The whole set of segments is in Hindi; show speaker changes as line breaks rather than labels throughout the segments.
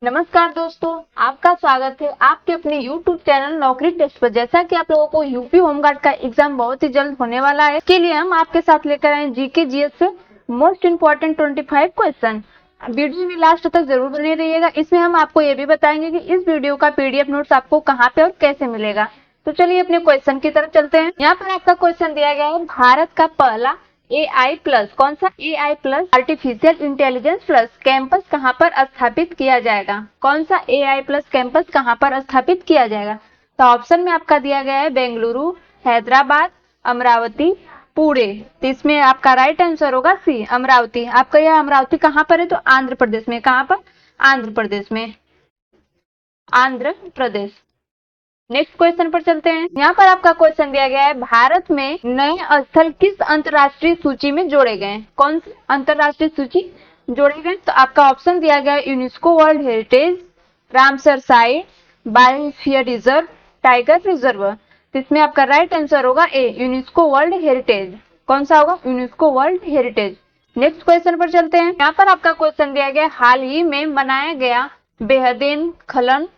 नमस्कार दोस्तों, आपका स्वागत है आपके अपने YouTube चैनल नौकरी टेस्ट पर। जैसा कि आप लोगों को यूपी होमगार्ड का एग्जाम बहुत ही जल्द होने वाला है, इसके लिए हम आपके साथ लेकर आए जीके जीएस से मोस्ट इम्पोर्टेंट 25 क्वेश्चन। वीडियो में लास्ट तक जरूर बने रहिएगा। इसमें हम आपको ये भी बताएंगे कि इस वीडियो का PDF नोट्स आपको कहाँ पे और कैसे मिलेगा। तो चलिए अपने क्वेश्चन की तरफ चलते हैं। यहाँ पर आपका क्वेश्चन दिया गया है, भारत का पहला AI प्लस, कौन सा AI plus artificial intelligence plus campus कहाँ पर स्थापित किया जाएगा? कौन सा AI प्लस कैंपस कहाँ पर स्थापित किया जाएगा? तो ऑप्शन में आपका दिया गया है बेंगलुरु, हैदराबाद, अमरावती, पुणे। तो इसमें आपका राइट आंसर होगा सी, अमरावती। आपका यह अमरावती कहाँ पर है? तो आंध्र प्रदेश में। कहाँ पर? आंध्र प्रदेश में, आंध्र प्रदेश। नेक्स्ट क्वेश्चन पर चलते हैं। यहाँ पर आपका क्वेश्चन दिया गया है, भारत में नए स्थल किस अंतरराष्ट्रीय सूची में जोड़े गए? कौन सी अंतरराष्ट्रीय सूची जोड़े गए? तो आपका ऑप्शन दिया गया है UNESCO world heritage, Ramsar site, biosphere reserve, tiger reserve. तो इसमें आपका राइट आंसर होगा ए, यूनेस्को वर्ल्ड हेरिटेज। कौन सा होगा? UNESCO world heritage. Next question पर चलते हैं। यहाँ पर आपका क्वेश्चन दिया गया, हाल ही में मनाया गया बेहदेन खलन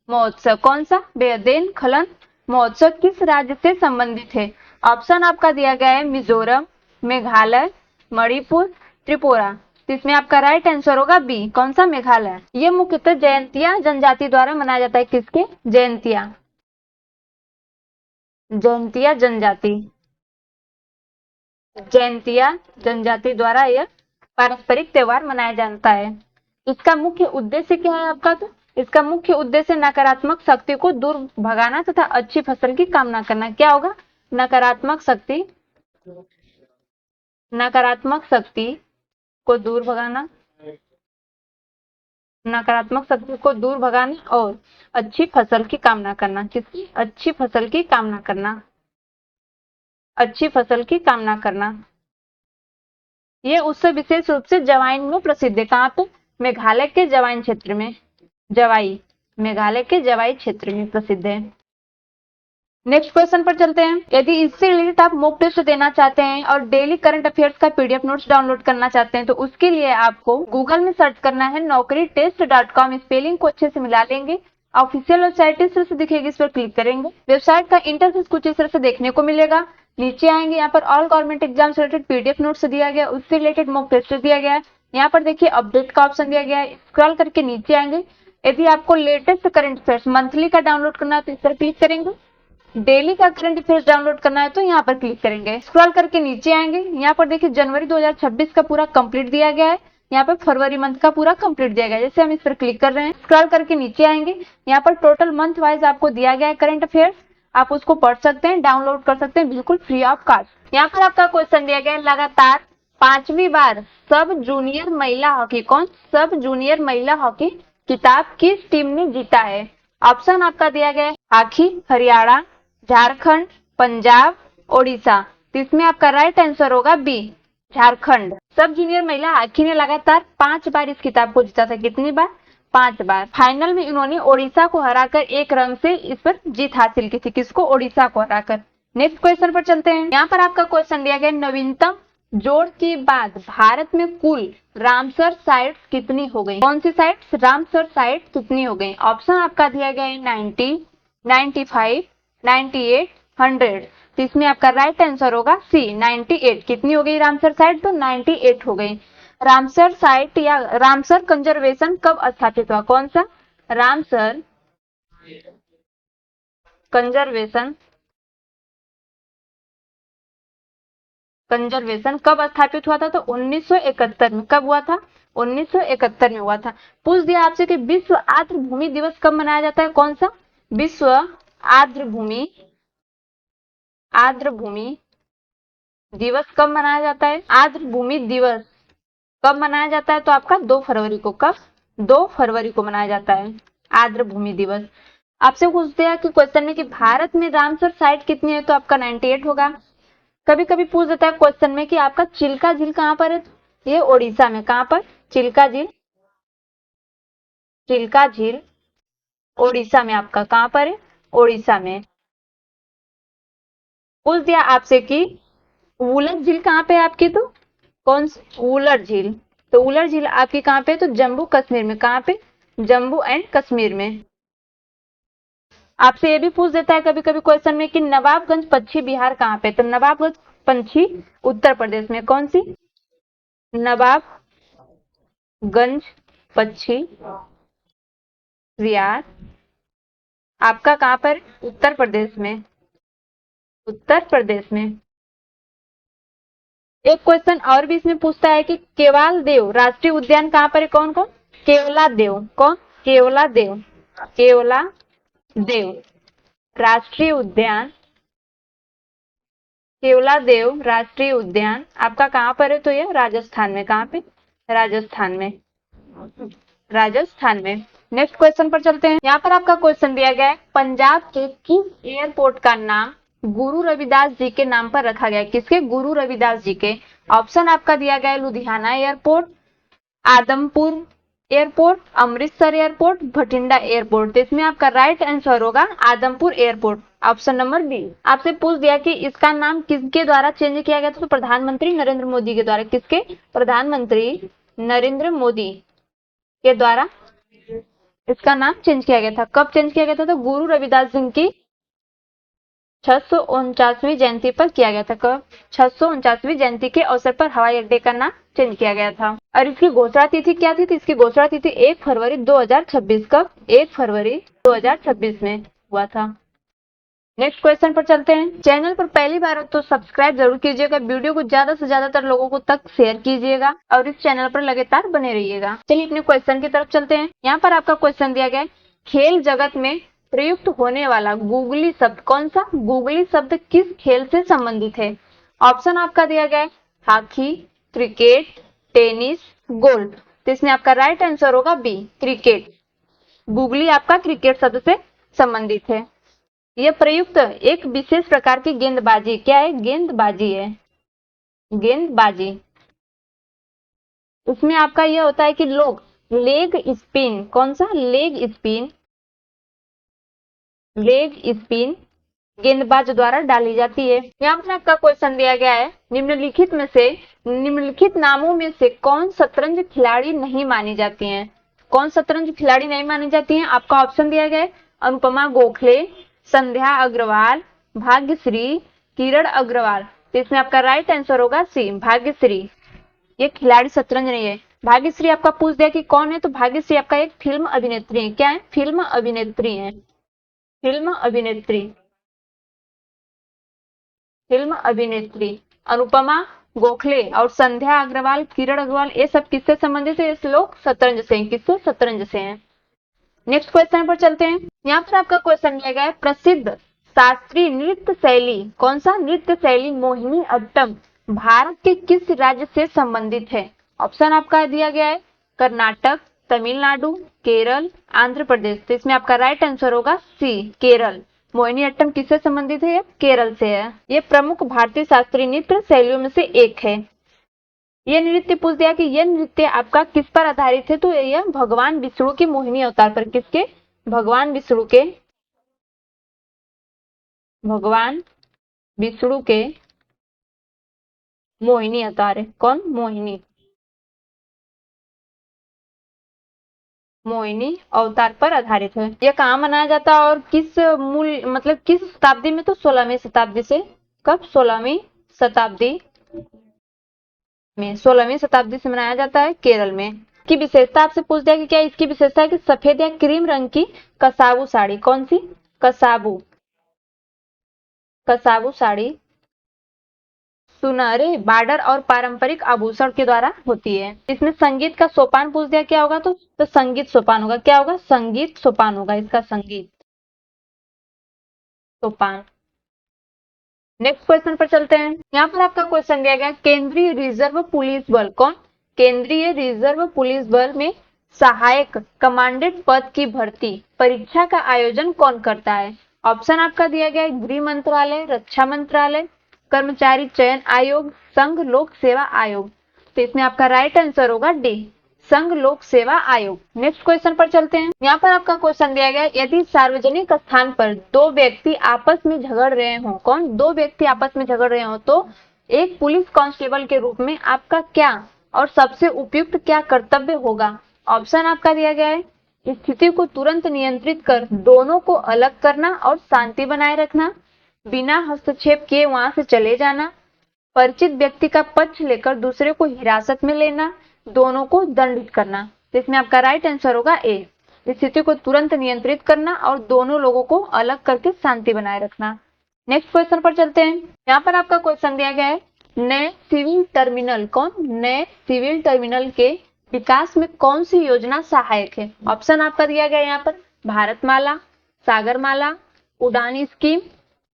महोत्सव, कौन सा? बेहदेन खलन महोत्सव किस राज्य से संबंधित है? ऑप्शन आपका दिया गया है मिजोरम, मेघालय, मणिपुर, त्रिपुरा। तो इसमें आपका राइट आंसर होगा बी, कौन सा? मेघालय। ये मुख्यतः जयंतिया जनजाति द्वारा मनाया जाता है। किसके? जयंतिया, जयंतिया जनजाति, जयंतिया जनजाति द्वारा यह पारंपरिक त्योहार मनाया जाता है। इसका मुख्य उद्देश्य क्या है आपका? तो इसका मुख्य उद्देश्य नकारात्मक शक्ति को दूर भगाना तथा अच्छी फसल की कामना करना। क्या होगा? नकारात्मक शक्ति, नकारात्मक शक्ति को दूर भगाना, नकारात्मक शक्ति को दूर भगाना और अच्छी फसल की कामना करना। किसकी? अच्छी फसल की कामना करना, अच्छी फसल की कामना करना। ये उत्सव विशेष रूप से जवाइन में प्रसिद्ध है। कहाँ पे? मेघालय के जवाइन क्षेत्र में, जवाई, मेघालय के जवाई क्षेत्र में प्रसिद्ध है। नेक्स्ट क्वेश्चन पर चलते हैं। यदि इससे रिलेटेड आप मॉक टेस्ट देना चाहते हैं और डेली करंट अफेयर्स का PDF नोट्स डाउनलोड करना चाहते हैं तो उसके लिए आपको गूगल में सर्च करना है naukritest.com। स्पेलिंग को अच्छे से मिला लेंगे। ऑफिशियल वेबसाइट इस तरह से दिखेगी, इस पर क्लिक करेंगे। वेबसाइट का इंटरफेस कुछ इस तरह से देखने को मिलेगा। नीचे आएंगे, यहाँ पर ऑल गवर्नमेंट एग्जाम से रिलेटेड PDF नोट्स दिया गया, उससे रिलेटेड मॉक टेस्ट दिया गया है। यहाँ पर देखिए अपडेट का ऑप्शन दिया गया है। स्क्रॉल करके नीचे आएंगे। यदि आपको लेटेस्ट करंट अफेयर्स मंथली का डाउनलोड करना है तो इस पर क्लिक करेंगे। डेली का करंट अफेयर्स डाउनलोड करना है तो यहाँ पर क्लिक करेंगे। स्क्रॉल करके नीचे आएंगे, यहाँ पर देखिए जनवरी 2026 का पूरा कंप्लीट दिया गया है। यहाँ पर फरवरी मंथ का पूरा कंप्लीट दिया गया है। जैसे हम इस पर क्लिक कर रहे हैं, स्क्रॉल करके नीचे आएंगे, यहाँ पर टोटल मंथ वाइज आपको दिया गया है करंट अफेयर्स। आप उसको पढ़ सकते हैं, डाउनलोड कर सकते हैं, बिल्कुल फ्री ऑफ कॉस्ट। यहाँ पर आपका क्वेश्चन दिया गया है, लगातार 5वीं बार सब जूनियर महिला हॉकी, कौन? सब जूनियर महिला हॉकी खिताब किस टीम ने जीता है? ऑप्शन आपका दिया गया है हॉकी हरियाणा, झारखंड, पंजाब, ओडिशा। तो इसमें आपका राइट आंसर होगा बी, झारखंड। सब जूनियर महिला हॉकी ने लगातार 5 बार इस खिताब को जीता था। कितनी बार? 5 बार। फाइनल में इन्होंने ओडिशा को हराकर 1 रन से इस पर जीत हासिल की थी। किसको? ओडिशा को हराकर। नेक्स्ट क्वेश्चन पर चलते हैं। यहाँ पर आपका क्वेश्चन दिया गया, नवीनतम जोड़ के बाद भारत में कुल रामसर साइट्स कितनी हो गई? कौन सी साइट्स? रामसर साइट कितनी हो गई? ऑप्शन आपका दिया गया है 90, 95, 98, 100। तो इसमें आपका राइट आंसर होगा सी, 98। कितनी हो गई रामसर साइट? तो 98 हो गई। रामसर साइट या रामसर कंजर्वेशन कब स्थापित हुआ? कौन सा? रामसर कंजर्वेशन कब स्थापित हुआ था? तो 1971 में। कब हुआ था? 1971 में हुआ था। पूछ दिया आपसे कि विश्व आर्द्र भूमि दिवस कब मनाया जाता है? कौन सा? विश्व आर्द्र भूमि दिवस कब मनाया जाता है? आर्द्र भूमि दिवस कब मनाया जाता है? तो आपका 2 फरवरी को। कब? 2 फरवरी को मनाया जाता है आर्द्र भूमि दिवस। आपसे पूछ दिया कि क्वेश्चन में कि भारत में रामसर साइट कितनी है? तो आपका 98 होगा। कभी कभी पूछ देता है क्वेश्चन में कि आपका चिल्का झील कहाँ पर है? ये ओडिशा में। कहाँ पर? चिल्का झील, चिल्का झील ओडिशा में। आपका कहाँ पर है? ओडिशा में। पूछ दिया आपसे कि वुलर झील कहाँ पे है आपकी? तो कौन सी? वुलर झील। तो वुलर झील आपकी कहाँ पे? तो जम्मू कश्मीर में। कहाँ पे? जम्मू एंड कश्मीर में। आपसे ये भी पूछ देता है कभी कभी क्वेश्चन में कि नवाबगंज पक्षी बिहार कहाँ पे, तो नवाबगंज पंछी उत्तर प्रदेश में। कौन सी? नवाबगंज पक्षी विहार आपका कहाँ पर? उत्तर प्रदेश में। उत्तर प्रदेश में। एक क्वेश्चन और भी इसमें पूछता है कि केवल देव राष्ट्रीय उद्यान कहाँ पर है? कौन कौन? केवला देव। कौन? केवला देव। केवला देव राष्ट्रीय उद्यान। केवला देव राष्ट्रीय उद्यान आपका कहाँ पर है? तो ये राजस्थान में। कहाँ पे? राजस्थान में। राजस्थान में। नेक्स्ट क्वेश्चन पर चलते हैं। यहाँ पर आपका क्वेश्चन दिया गया है पंजाब के किस एयरपोर्ट का नाम गुरु रविदास जी के नाम पर रखा गया है? किसके? गुरु रविदास जी के। ऑप्शन आपका दिया गया है Ludhiana airport, Adampur airport, Amritsar airport, Bathinda airport. तो इसमें आपका राइट आंसर होगा Adampur airport, option number B. आपसे पूछ दिया कि इसका नाम किसके द्वारा चेंज किया गया था? तो प्रधानमंत्री नरेंद्र मोदी के द्वारा। किसके? प्रधानमंत्री नरेंद्र मोदी के द्वारा इसका नाम चेंज किया गया था। कब चेंज किया गया था? तो गुरु रविदास जी की 649वीं जयंती पर किया गया था। कब? 649वीं जयंती के अवसर पर हवाई अड्डे का नाम चेंज किया गया था। और इसकी घोषणा तिथि क्या थी? तो इसकी घोषणा तिथि 1 फरवरी 2026। कब? 1 फरवरी 2026 में हुआ था। नेक्स्ट क्वेश्चन पर चलते हैं। चैनल पर पहली बार हो तो सब्सक्राइब जरूर कीजिएगा, वीडियो को ज्यादा से ज्यादातर लोगों को तक शेयर कीजिएगा और इस चैनल पर लगातार बने रहिएगा। चलिए अपने क्वेश्चन की तरफ चलते हैं। यहाँ पर आपका क्वेश्चन दिया गया है खेल जगत में प्रयुक्त होने वाला गूगली शब्द कौन सा? गूगली शब्द किस खेल से संबंधित है? ऑप्शन आपका दिया गया है हॉकी, क्रिकेट, टेनिस, गोल्फ। तो इसमें आपका राइट आंसर होगा बी, क्रिकेट। गूगली आपका क्रिकेट शब्द से संबंधित है। यह प्रयुक्त एक विशेष प्रकार की गेंदबाजी क्या है? गेंदबाजी है। गेंदबाजी। उसमें आपका यह होता है कि लोग लेग स्पिन, कौन सा? Leg spin. लेग स्पिन गेंदबाज द्वारा डाली जाती है। यहाँ पर आपका क्वेश्चन दिया गया है निम्नलिखित नामों में से कौन शतरंज खिलाड़ी नहीं मानी जाती हैं? कौन शतरंज खिलाड़ी नहीं मानी जाती हैं? आपका ऑप्शन दिया गया है अनुपमा गोखले, संध्या अग्रवाल, भाग्यश्री, किरण अग्रवाल। तो इसमें आपका राइट आंसर होगा सी, भाग्यश्री। ये खिलाड़ी शतरंज नहीं है। भाग्यश्री आपका पूछ दिया कि कौन है, तो भाग्यश्री आपका एक फिल्म अभिनेत्री है। क्या है? फिल्म अभिनेत्री है। फिल्म अभिनेत्री। फिल्म अभिनेत्री अनुपमा गोखले और संध्या अग्रवाल, किरण अग्रवाल, ये सब किससे संबंधित है? इस लोग शतरंज से। किससे? शतरंज से हैं। नेक्स्ट क्वेश्चन पर चलते हैं। यहाँ पर आपका क्वेश्चन दिया गया है प्रसिद्ध शास्त्रीय नृत्य शैली कौन सा? नृत्य शैली मोहिनी अट्टम भारत के किस राज्य से संबंधित है? ऑप्शन आपका दिया गया है कर्नाटक, तमिलनाडु, केरल, आंध्र प्रदेश। तो इसमें आपका राइट आंसर होगा सी, केरल। मोहिनी अट्टम किससे संबंधित है? केरल से है। ये प्रमुख भारतीय शास्त्रीय नृत्य शैलियों में से एक है। यह नृत्य पूछ दिया कि यह नृत्य आपका किस पर आधारित है? तो यह भगवान विष्णु के मोहिनी अवतार पर। किसके? भगवान विष्णु के। भगवान विष्णु के मोहिनी अवतार है। कौन? मोहिनी। मोहिनी अवतार पर आधारित है। यह कहाँ मनाया जाता है और किस मूल मतलब किस शताब्दी में? तो 16वीं शताब्दी से। कब? 16वीं शताब्दी में। 16वीं शताब्दी से मनाया जाता है केरल में। की विशेषता आपसे पूछ दिया कि क्या इसकी विशेषता है कि सफेद या क्रीम रंग की कसाबू साड़ी। कौन सी? कसाबू। कसाबू साड़ी सुनहरे बॉर्डर और पारंपरिक आभूषण के द्वारा होती है। इसमें संगीत का सोपान पूछ दिया क्या होगा? तो संगीत सोपान होगा। क्या होगा? संगीत सोपान होगा इसका, संगीत सोपान। नेक्स्ट क्वेश्चन पर चलते हैं। यहाँ पर आपका क्वेश्चन दिया गया केंद्रीय रिजर्व पुलिस बल कौन? केंद्रीय रिजर्व पुलिस बल में सहायक कमांडेंट पद की भर्ती परीक्षा का आयोजन कौन करता है? ऑप्शन आपका दिया गया है गृह मंत्रालय, रक्षा मंत्रालय, कर्मचारी चयन आयोग, संघ लोक सेवा आयोग। तो इसमें आपका राइट आंसर होगा डी, संघ लोक सेवा आयोग। नेक्स्ट क्वेश्चन पर चलते हैं। यहाँ पर आपका क्वेश्चन दिया गया यदि सार्वजनिक स्थान पर दो व्यक्ति आपस में झगड़ रहे हो, कौन? दो व्यक्ति आपस में झगड़ रहे हो, तो एक पुलिस कांस्टेबल के रूप में आपका क्या और सबसे उपयुक्त क्या कर्तव्य होगा? ऑप्शन आपका दिया गया है स्थिति को तुरंत नियंत्रित कर दोनों को अलग करना और शांति बनाए रखना, बिना हस्तक्षेप किए वहां से चले जाना, परिचित व्यक्ति का पक्ष लेकर दूसरे को हिरासत में लेना, दोनों को दंडित करना। तो इसमें आपका राइट आंसर होगा ए, स्थिति को तुरंत नियंत्रित करना और दोनों लोगों को अलग करके शांति बनाए रखना। नेक्स्ट क्वेश्चन पर चलते हैं। यहाँ पर आपका क्वेश्चन दिया गया है, नए सिविल टर्मिनल के विकास में कौन सी योजना सहायक है? ऑप्शन आपका दिया गया है यहाँ पर, भारतमाला, सागरमाला, उड़ान स्कीम,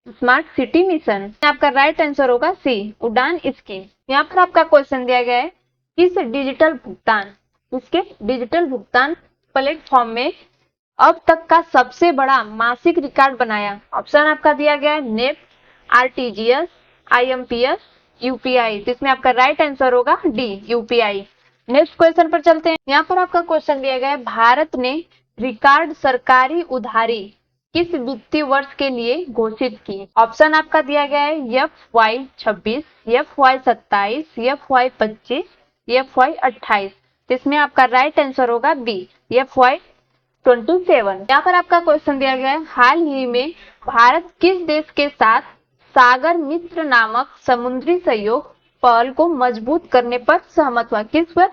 स्मार्ट सिटी मिशन। आपका राइट आंसर होगा सी, उड़ान स्कीम। यहाँ पर आपका क्वेश्चन दिया गया है, किसके डिजिटल भुगतान प्लेटफॉर्म में अब तक का सबसे बड़ा मासिक रिकॉर्ड बनाया? ऑप्शन आपका दिया गया है, नेफ्ट, आरटीजीएस, आईएमपीएस, यूपीआई। तो इसमें आपका राइट आंसर होगा डी, यूपीआई। नेक्स्ट क्वेश्चन पर चलते हैं। यहाँ पर आपका क्वेश्चन दिया गया है, भारत ने रिकॉर्ड सरकारी उधारी किस वित्तीय वर्ष के लिए घोषित की? ऑप्शन आपका दिया गया है, FY26, FY27, FY25, FY28। इसमें आपका राइट आंसर होगा बी, FY27। यहाँ पर आपका क्वेश्चन दिया गया है, हाल ही में भारत किस देश के साथ सागर मित्र नामक समुद्री सहयोग पहल को मजबूत करने पर सहमत हुआ? किस पर?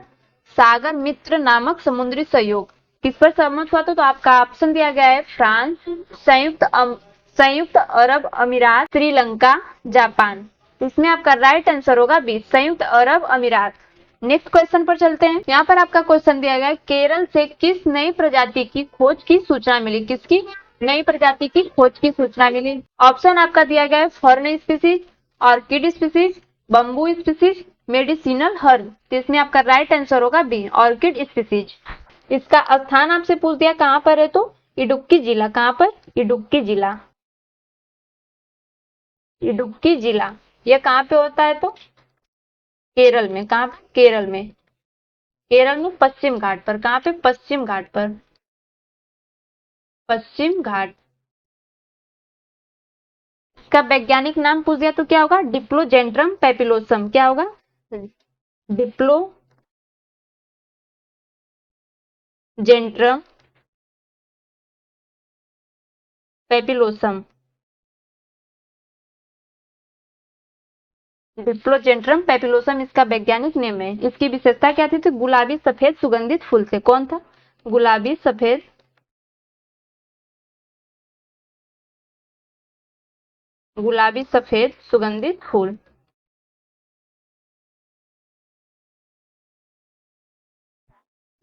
सागर मित्र नामक समुद्री सहयोग किस पर सहमत हुआ? तो आपका ऑप्शन दिया गया है, फ्रांस, संयुक्त अरब अमीरात, श्रीलंका, जापान। इसमें आपका राइट आंसर होगा बी, संयुक्त अरब अमीरात। नेक्स्ट क्वेश्चन पर चलते हैं। यहाँ पर आपका क्वेश्चन दिया गया है, केरल से किस नई प्रजाति की खोज की सूचना मिली? किसकी नई प्रजाति की खोज की सूचना मिली? ऑप्शन आपका दिया गया है, fern species, orchid species, bamboo species, medicinal herb. तो इसमें आपका राइट आंसर होगा बी, ऑर्किड स्पीसीज। इसका स्थान आपसे पूछ दिया कहां पर है, तो इडुक्की जिला। कहां पर? इडुक्की जिला। इडुक्की जिला यह कहां पे होता है? तो केरल में। कहां पे? केरल में। केरल में पश्चिम घाट पर। कहां पे? पश्चिम घाट पर। पश्चिम घाट। इसका वैज्ञानिक नाम पूछ दिया तो क्या होगा? डिप्लोजेंड्रम पेपिलोसम। क्या होगा? डिप्लोजेंड्रम पेपिलोसम। डिप्लोजेंड्रम पेपिलोसम इसका वैज्ञानिक नेम है। इसकी विशेषता क्या थी? तो गुलाबी सफेद सुगंधित फूल से। कौन था? गुलाबी सफेद सुगंधित फूल।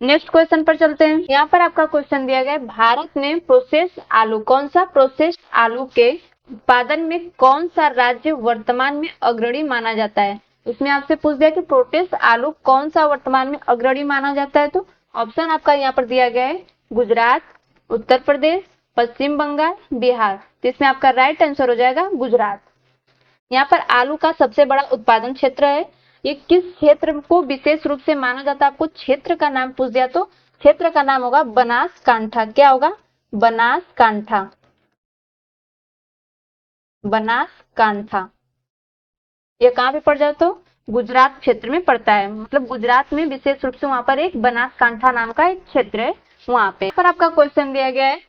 नेक्स्ट क्वेश्चन पर चलते हैं। यहाँ पर आपका क्वेश्चन दिया गया है, भारत ने प्रोसेस आलू, कौन सा? प्रोसेस आलू के उत्पादन में कौन सा राज्य वर्तमान में अग्रणी माना जाता है? इसमें आपसे पूछ दिया कि प्रोसेस आलू कौन सा वर्तमान में अग्रणी माना जाता है? तो ऑप्शन आपका यहाँ पर दिया गया है, गुजरात, उत्तर प्रदेश, पश्चिम बंगाल, बिहार। तो इसमें आपका राइट आंसर हो जाएगा गुजरात। यहाँ पर आलू का सबसे बड़ा उत्पादन क्षेत्र है। ये किस क्षेत्र को विशेष रूप से माना जाता है? आपको क्षेत्र का नाम पूछ दिया तो क्षेत्र का नाम होगा बनासकांठा। क्या होगा? बनासकांठा। बनासकांठा ये कहाँ पे पड़ जाए? तो गुजरात क्षेत्र में पड़ता है। मतलब गुजरात में विशेष रूप से वहां पर एक बनासकांठा नाम का एक क्षेत्र है वहां पे। पर आपका क्वेश्चन दिया गया है,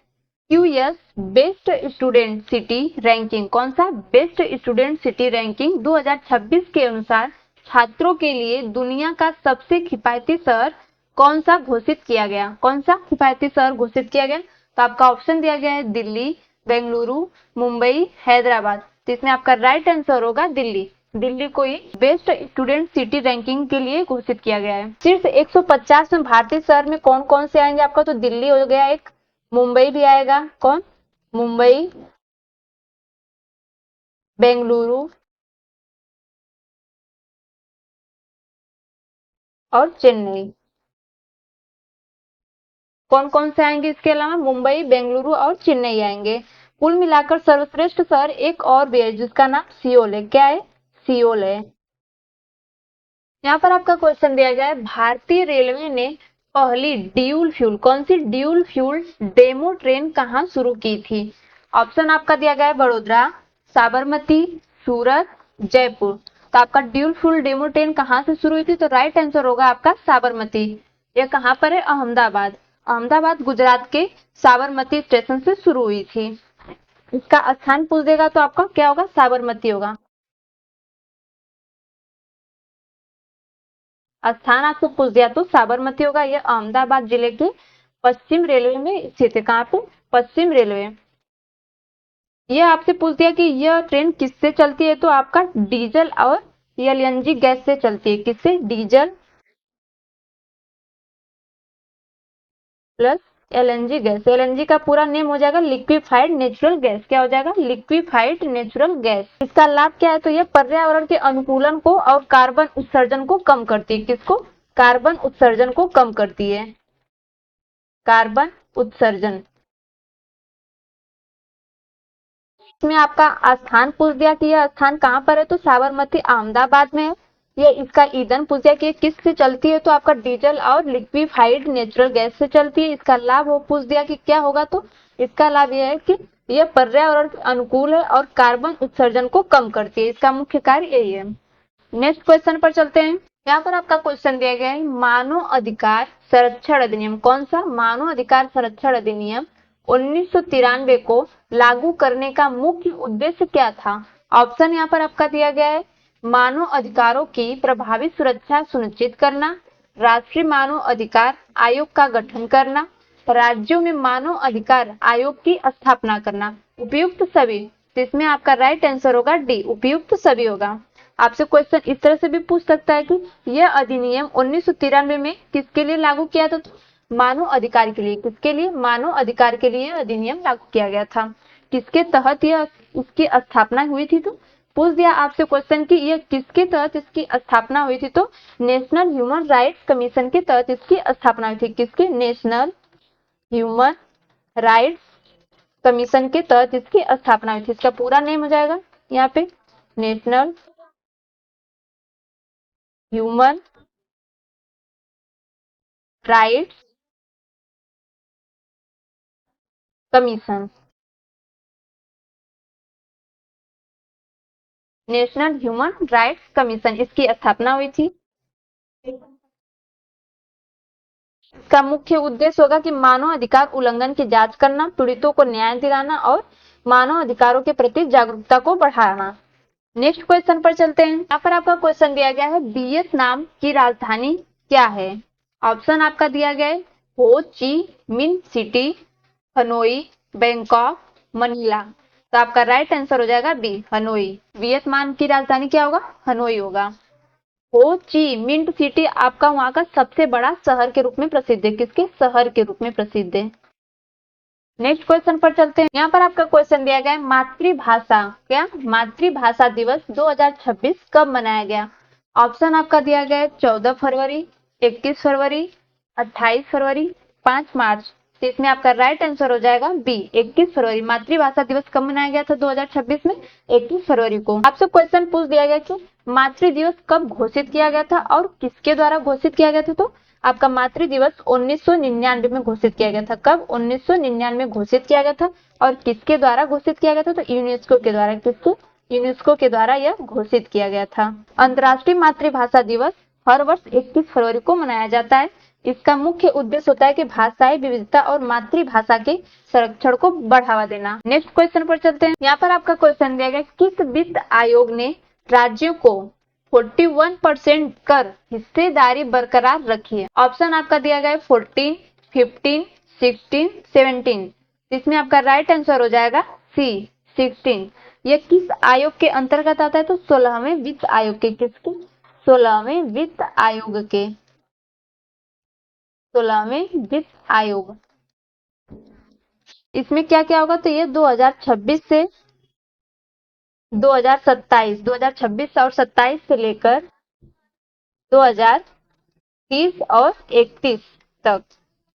QS best student city ranking, कौन सा? बेस्ट स्टूडेंट सिटी रैंकिंग 2026 के अनुसार छात्रों के लिए दुनिया का सबसे किफायती शहर कौन सा घोषित किया गया? कौन सा किफायती शहर घोषित किया गया? तो आपका ऑप्शन दिया गया है, दिल्ली, बेंगलुरु, मुंबई, हैदराबाद। तो इसमें आपका राइट आंसर होगा दिल्ली। दिल्ली को ही बेस्ट स्टूडेंट सिटी रैंकिंग के लिए घोषित किया गया है। शीर्ष 150 में भारतीय शहर में कौन कौन से आएंगे आपका? तो दिल्ली हो गया एक, मुंबई भी आएगा। कौन? मुंबई, बेंगलुरु और चेन्नई। कौन कौन से आएंगे इसके अलावा? मुंबई, बेंगलुरु और चेन्नई आएंगे। कुल मिलाकर सर्वश्रेष्ठ शहर एक और भी है जिसका नाम सियोल है। क्या है? सियोल है। यहाँ पर आपका क्वेश्चन दिया गया है, भारतीय रेलवे ने पहली ड्यूल फ्यूल, कौन सी ड्यूल फ्यूल डेमो ट्रेन कहाँ शुरू की थी? ऑप्शन आपका दिया गया है, बड़ोदरा, साबरमती, सूरत, जयपुर। तो आपका ड्यूल फ्यूल डेमो ट्रेन कहाँ से शुरू हुई थी? तो राइट आंसर होगा आपका साबरमती। यह कहाँ पर है? अहमदाबाद। अहमदाबाद गुजरात के साबरमती स्टेशन से शुरू हुई थी। इसका स्थान पूछ देगा तो आपका क्या होगा, साबरमती होगा। स्थान आपको पूछ दिया तो साबरमती होगा। यह अहमदाबाद जिले के पश्चिम रेलवे में स्थित है। कहाँ पे, पश्चिम रेलवे। ये आपसे पूछ दिया कि यह ट्रेन किससे चलती है तो आपका डीजल और एलएनजी गैस से चलती है। किससे, diesel plus LNG gas. LNG का पूरा नेम हो जाएगा लिक्विफाइड नेचुरल गैस। क्या हो जाएगा, लिक्विफाइड नेचुरल गैस। इसका लाभ क्या है तो ये पर्यावरण के अनुकूलन को और कार्बन उत्सर्जन को कम करती है। किसको, कार्बन उत्सर्जन को कम करती है। कार्बन उत्सर्जन। इसमें आपका स्थान पूछ दिया कि यह स्थान कहाँ पर है तो साबरमती अहमदाबाद में है। ये इसका ईंधन पूछ दिया कि किस से चलती है तो आपका डीजल और लिक्विफाइड नेचुरल गैस से चलती है। इसका लाभ वो पूछ दिया कि क्या होगा तो इसका लाभ यह है कि यह पर्यावरण के अनुकूल है और कार्बन उत्सर्जन को कम करती है। इसका मुख्य कार्य यही है। नेक्स्ट क्वेश्चन पर चलते हैं। यहाँ पर आपका क्वेश्चन दिया गया है, मानव अधिकार संरक्षण अधिनियम। कौन सा, मानव अधिकार संरक्षण अधिनियम 1993 को लागू करने का मुख्य उद्देश्य क्या था। ऑप्शन यहाँ पर आपका दिया गया है, मानव अधिकारों की प्रभावी सुरक्षा सुनिश्चित करना, राष्ट्रीय मानव अधिकार आयोग का गठन करना, राज्यों में मानव अधिकार आयोग की स्थापना करना, उपयुक्त सभी। तो इसमें आपका राइट आंसर होगा डी, उपयुक्त सभी होगा। आपसे क्वेश्चन इस तरह से भी पूछ सकता है कि यह अधिनियम 1993 में किसके लिए लागू किया था तो मानव अधिकार के लिए। किसके लिए, मानव अधिकार के लिए अधिनियम लागू किया गया था। किसके तहत यह इसकी स्थापना हुई थी तो पूछ दिया आपसे क्वेश्चन कि यह किसके तहत इसकी स्थापना हुई थी तो नेशनल ह्यूमन राइट्स कमीशन के तहत इसकी स्थापना हुई थी। किसके, नेशनल ह्यूमन राइट्स कमीशन के तहत इसकी स्थापना हुई थी। इसका पूरा नेम हो जाएगा यहाँ पे national human rights commission. National human rights commission इसकी स्थापना हुई थी। इसका मुख्य उद्देश्य होगा कि मानव अधिकार उल्लंघन की जांच करना, पीड़ितों को न्याय दिलाना और मानव अधिकारों के प्रति जागरूकता को बढ़ाना। नेक्स्ट क्वेश्चन पर चलते हैं। यहाँ पर आपका क्वेश्चन दिया गया है, वियतनाम की राजधानी क्या है। ऑप्शन आपका दिया गया है, हो ची Minh City, Hanoi, Bangkok, Manila. तो आपका राइट आंसर हो जाएगा बी, हनोई। वियतनाम की राजधानी क्या होगा, हनोई होगा। हो ची मिंट सिटी आपका वहां का सबसे बड़ा शहर के रूप में प्रसिद्ध है। किसके, शहर के रूप में प्रसिद्ध है। नेक्स्ट क्वेश्चन पर चलते हैं। यहाँ पर आपका क्वेश्चन दिया गया है, मातृभाषा क्या, मातृभाषा दिवस 2026 कब मनाया गया। ऑप्शन आपका दिया गया है 14 फरवरी, 21 फरवरी, 28 फरवरी, 5 मार्च। तो इसमें आपका राइट आंसर हो जाएगा बी, 21 फरवरी। मातृभाषा दिवस कब मनाया गया था 2026 में, 21 फरवरी को। आपसे क्वेश्चन पूछ दिया गया कि मातृ दिवस कब घोषित किया गया था और किसके द्वारा घोषित किया गया था तो आपका मातृ दिवस 1999 में घोषित किया गया था। कब, 1999 में घोषित किया गया था और किसके द्वारा घोषित किया गया था तो यूनेस्को के द्वारा। किसको, यूनेस्को के द्वारा यह घोषित किया गया था। अंतर्राष्ट्रीय मातृभाषा दिवस हर वर्ष 21 फरवरी को मनाया जाता है। इसका मुख्य उद्देश्य होता है कि भाषाई विविधता और मातृभाषा के संरक्षण को बढ़ावा देना। नेक्स्ट क्वेश्चन पर चलते हैं। यहाँ पर आपका क्वेश्चन दिया गया, किस वित्त आयोग ने राज्यों को 41% कर हिस्सेदारी बरकरार रखी है। ऑप्शन आपका दिया गया है 14, 15, 16, 17। इसमें आपका राइट आंसर हो जाएगा सी, 16। यह किस आयोग के अंतर्गत आता है तो 16वें वित्त आयोग के। किसके, 16वें वित्त आयोग के, 16वें वित्त आयोग। इसमें क्या क्या होगा तो ये 2026 से 2027, 2026 और 27 से लेकर 2030 और 31 तक।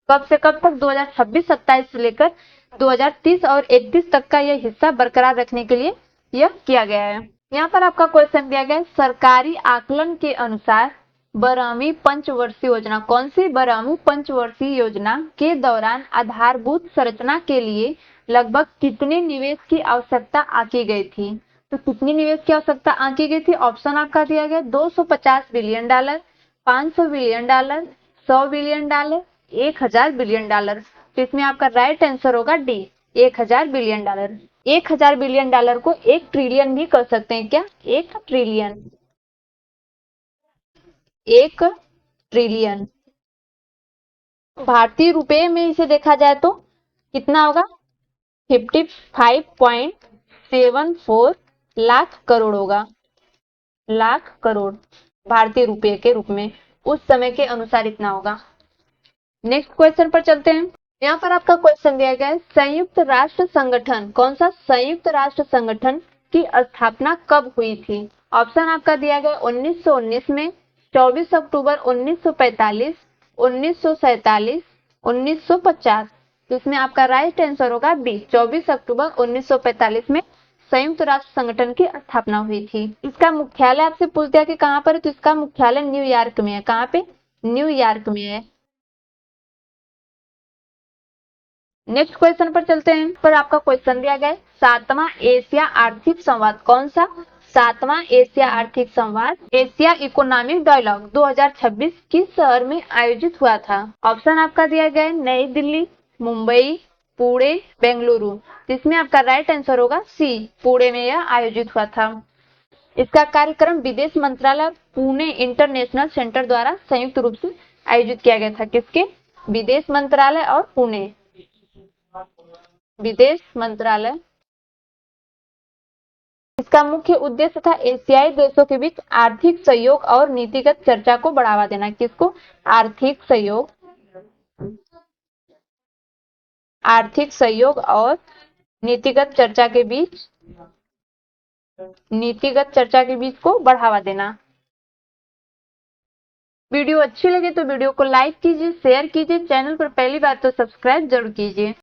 कब से कब तक, 2026-27 से लेकर 2030 और 31 तक का यह हिस्सा बरकरार रखने के लिए यह किया गया है। यहाँ पर आपका क्वेश्चन दिया गया है, सरकारी आकलन के अनुसार 12वीं पंचवर्षीय योजना, कौन सी 12वीं पंचवर्षीय योजना के दौरान आधारभूत संरचना के लिए लगभग कितने निवेश की आवश्यकता आंकी गई थी। तो कितनी निवेश की आवश्यकता आंकी गई थी। ऑप्शन आपका दिया गया 250 billion dollar, 500 billion dollar, 100 billion dollar, 1000 billion dollar. तो इसमें आपका राइट आंसर होगा D, 1000 billion dollar. 1000 billion dollar को 1 ट्रिलियन भी कर सकते हैं क्या? 1 ट्रिलियन, 1 ट्रिलियन। भारतीय रुपए में इसे देखा जाए तो कितना होगा? 55.74 लाख करोड़ होगा, लाख करोड़ भारतीय रुपए के रूप में उस समय के अनुसार इतना होगा। नेक्स्ट क्वेश्चन पर चलते हैं। यहाँ पर आपका क्वेश्चन दिया गया है, संयुक्त राष्ट्र संगठन, कौन सा संयुक्त राष्ट्र संगठन की स्थापना कब हुई थी? ऑप्शन आपका दिया गया 1919 में, 24 अक्टूबर 1945, 1947, 1950। तो इसमें आपका राइट आंसर होगा बी, 24 अक्टूबर 1945 में संयुक्त राष्ट्र संगठन की स्थापना हुई थी। इसका मुख्यालय आपसे पूछ दिया कि कहाँ पर है, तो इसका मुख्यालय न्यूयॉर्क में है। कहाँ पे? न्यूयॉर्क में है। नेक्स्ट क्वेश्चन पर चलते हैं। पर आपका क्वेश्चन दिया गया है, 7वां एशिया आर्थिक संवाद, कौन सा? 7वां एशिया आर्थिक संवाद, एशिया इकोनॉमिक डायलॉग 2026 किस शहर में आयोजित हुआ था? ऑप्शन आपका दिया गया है नई दिल्ली, मुंबई, पुणे, बेंगलुरु। इसमें आपका राइट आंसर होगा सी, पुणे में यह आयोजित हुआ था। इसका कार्यक्रम विदेश मंत्रालय पुणे इंटरनेशनल सेंटर द्वारा संयुक्त रूप से आयोजित किया गया था। किसके? विदेश मंत्रालय और पुणे, विदेश मंत्रालय। इसका मुख्य उद्देश्य था एशियाई देशों के बीच आर्थिक सहयोग और नीतिगत चर्चा को बढ़ावा देना। किसको? आर्थिक सहयोग, आर्थिक सहयोग और नीतिगत चर्चा के बीच, नीतिगत चर्चा के बीच को बढ़ावा देना। वीडियो अच्छी लगे तो वीडियो को लाइक कीजिए, शेयर कीजिए, चैनल पर पहली बार तो सब्सक्राइब जरूर कीजिए।